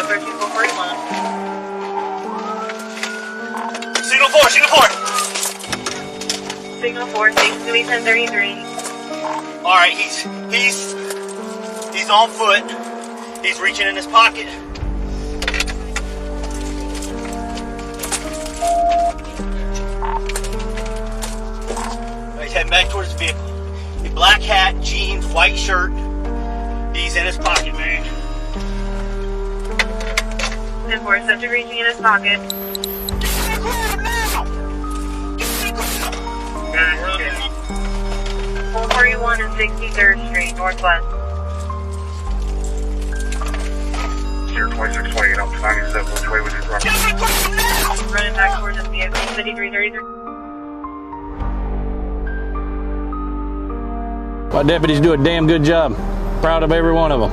approaching 441. Signal 4, signal 4. Signal 4, station to 1033. All right, he's on foot. He's reaching in his pocket. He's heading back towards the vehicle. A black hat, jeans, white shirt. He's in his pocket, man. 10-4, subject reaching in his pocket. Okay. 441 and 63rd Street, Northwest. 2628 up to 97, which way would you run? Running back towards his vehicle, 5333. Our deputies do a damn good job. Proud of every one of them.